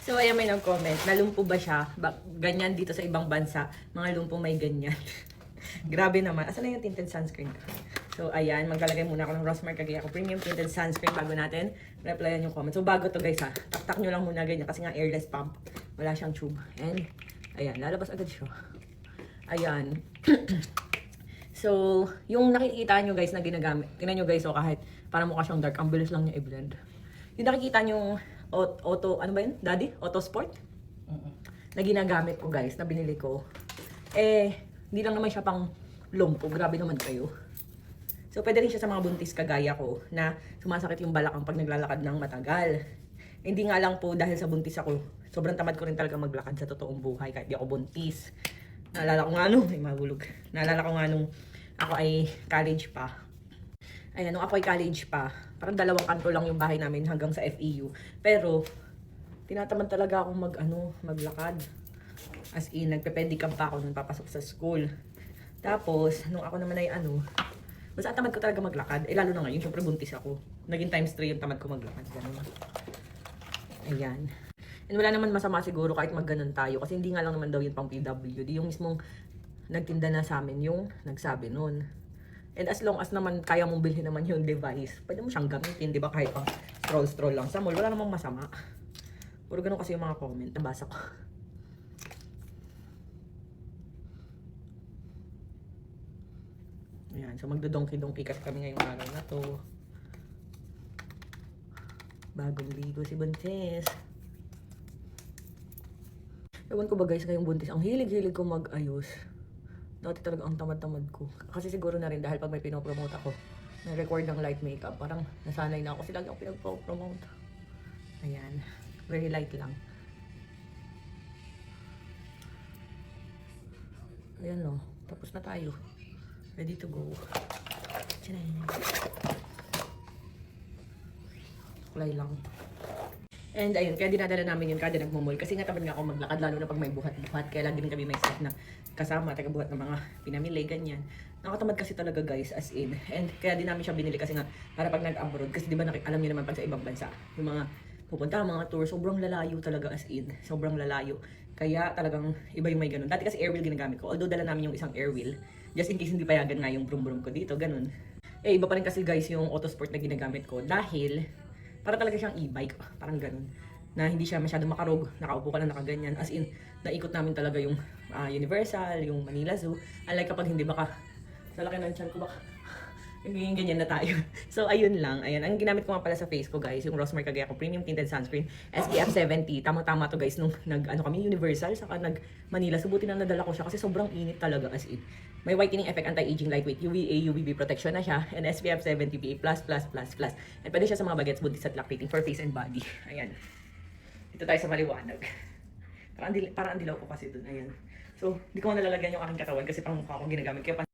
So, ayan may nag-comment, nalumpo ba siya? Ganyan dito sa ibang bansa, mga lumpo may ganyan. Grabe naman. Asan na yung tinted sunscreen ka? So, ayan, maglalagay muna ako ng Rosmar Cagayaco Premium Tinted Sunscreen bago natin replyan yung comment. So, bago to guys ha, taktak nyo lang muna ganyan kasi nga airless pump. Wala siyang tube. And, ayan, lalabas agad siya. Ayan. So, yung nakikita nyo guys na ginagamit, tingnan nyo guys, so kahit parang mukha siyang dark, ang bilis lang niya i-blend. Yung nakikita nyo auto, ano ba yun? Daddy? Auto Sport? Na ginagamit ko guys, na binili ko. Hindi lang naman siya pang lumpo. Grabe naman kayo. So, pwede rin siya sa mga buntis kagaya ko na sumasakit yung balakang pag naglalakad ng matagal. Hindi nga lang po dahil sa buntis ako. Sobrang tamad ko rin talaga maglakad sa totoong buhay kahit di ako buntis. Naalala ko nga nung, ay mahulog. Naalala ko nga nung ako ay college pa. Ayan, nung ako ay college pa, parang 2 kanto lang yung bahay namin hanggang sa FEU. Pero, tinatamad talaga akong maglakad. As in, nagpe-pedicab pa ako nung papasok sa school. Tapos, nung ako naman ay basta tamad ko talaga maglakad. Lalo na ngayon, syempre buntis ako. Naging times 3 yung tamad ko maglakad. Ganun. Ayan. And wala naman masama siguro kahit magganon tayo. Kasi hindi nga lang naman daw yun pang PWD. Yung mismong nagtinda na sa amin yung nagsabi nun. And as long as naman kaya mong bilhin naman yung device, pwede mo siyang gamitin, di ba? Kahit pang stroll lang sa mall, wala namang masama. Puro ganun kasi yung mga comment, nabasa ko. Ayan, so magdodongki-dongki kasi kami ngayong araw na to. Bagong ligo si Buntis. Ewan ko ba guys, ngayong buntis, ang hilig-hilig ko mag-ayos. Dati talaga ang tamad-tamad ko. Kasi siguro na rin dahil pag may pinopromote ako, na-record ng light makeup, parang nasanay na ako kasi lagi ako pinag-promote. Ayan, very light lang. Ayan no, tapos na tayo. Ready to go. Tcharan! Kulay lang. And ayun, kaya dinadala namin yun kada nagmumul. Kasi nga tamad nga ako maglakad, lalo na pag may buhat-buhat. Kaya lagi din kami may staff na kasama, taga-buhat ng mga pinamili, ganyan. Nakatamad kasi talaga guys, as in. And kaya din namin siya binili kasi nga, para pag nag-abroad. Kasi di ba alam niyo naman pag sa ibang bansa, yung mga pupunta, mga tour, sobrang lalayo talaga as in. Sobrang lalayo. Kaya talagang iba yung may ganun. Dati kasi airwheel ginagamit ko. Although dala namin yung isang airwheel. Just in case hindi payagan nga yung brum-brum ko dito, ganun. Iba pa rin kasi guys yung Autosport na ginagamit ko. Dahil, para talaga siyang e-bike, parang ganun. Na hindi siya masyadong makarog, nakaupo ka na nakaganyan. As in, naikot namin talaga yung Universal, yung Manila Zoo. Unlike kapag hindi baka, sa laki ng tiyan ko baka, yung ganyan na tayo. So, ayun lang. Ayan, ang ginamit ko nga pala sa face ko guys, yung Rosmar Cagayaco Premium Tinted Sunscreen, SPF 70. Tamang-tama to guys, nung kami Universal, saka Manila. Subuti na nadala ko siya kasi sobrang init talaga as in. May whitening effect, anti-aging, lightweight, UVA, UVB protection na siya, and SPF 70 PA++++. And pwede siya sa mga bagets, buntis at lactating for face and body. Ayan. Dito tayo sa maliwanag. Parang ang dilaw ko kasi dun. Ayan. So, di ko nalalagyan yung aking katawan kasi pang mukha akong ginagamit. Kaya